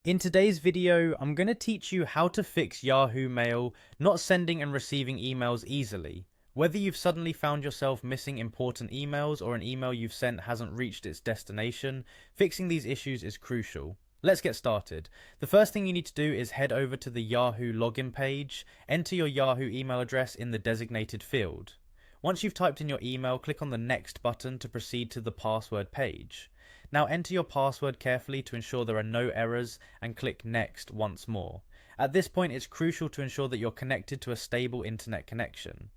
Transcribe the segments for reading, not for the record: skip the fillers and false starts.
In today's video, I'm going to teach you how to fix Yahoo Mail not sending and receiving emails easily. Whether you've suddenly found yourself missing important emails or an email you've sent hasn't reached its destination, fixing these issues is crucial. Let's get started. The first thing you need to do is head over to the Yahoo login page, enter your Yahoo email address in the designated field. Once you've typed in your email, click on the Next button to proceed to the password page. Now enter your password carefully to ensure there are no errors and click Next once more. At this point, it's crucial to ensure that you're connected to a stable internet connection.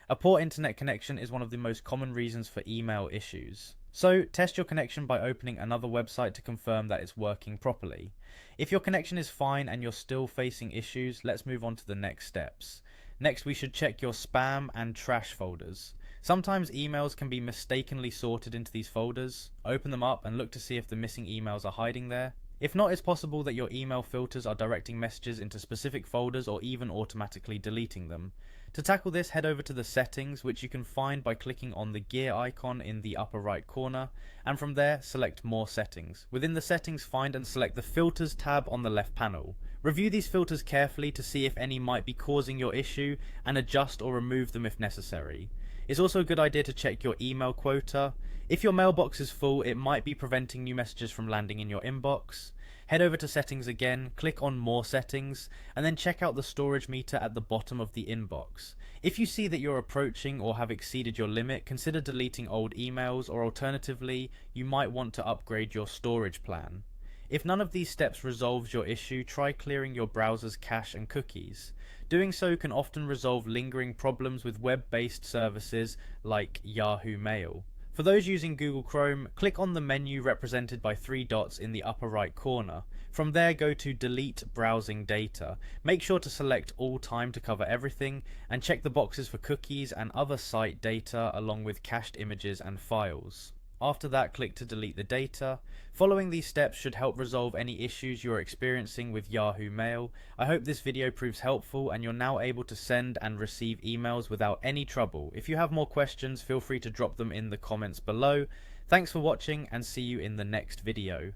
A poor internet connection is one of the most common reasons for email issues. So test your connection by opening another website to confirm that it's working properly. If your connection is fine and you're still facing issues, let's move on to the next steps. Next, we should check your spam and trash folders. Sometimes emails can be mistakenly sorted into these folders. Open them up and look to see if the missing emails are hiding there. If not, it's possible that your email filters are directing messages into specific folders or even automatically deleting them. To tackle this, head over to the settings, which you can find by clicking on the gear icon in the upper right corner, and from there select more settings. Within the settings, find and select the filters tab on the left panel. Review these filters carefully to see if any might be causing your issue and adjust or remove them if necessary. It's also a good idea to check your email quota. If your mailbox is full, it might be preventing new messages from landing in your inbox. Head over to settings again, click on more settings, and then check out the storage meter at the bottom of the inbox. If you see that you're approaching or have exceeded your limit, consider deleting old emails, or alternatively, you might want to upgrade your storage plan. If none of these steps resolves your issue, try clearing your browser's cache and cookies. Doing so can often resolve lingering problems with web-based services like Yahoo Mail. For those using Google Chrome, click on the menu represented by 3 dots in the upper right corner. From there, go to Delete Browsing Data. Make sure to select All Time to cover everything, and check the boxes for cookies and other site data along with cached images and files. After that, click to delete the data. Following these steps should help resolve any issues you're experiencing with Yahoo Mail. I hope this video proves helpful and you're now able to send and receive emails without any trouble. If you have more questions, feel free to drop them in the comments below. Thanks for watching and see you in the next video.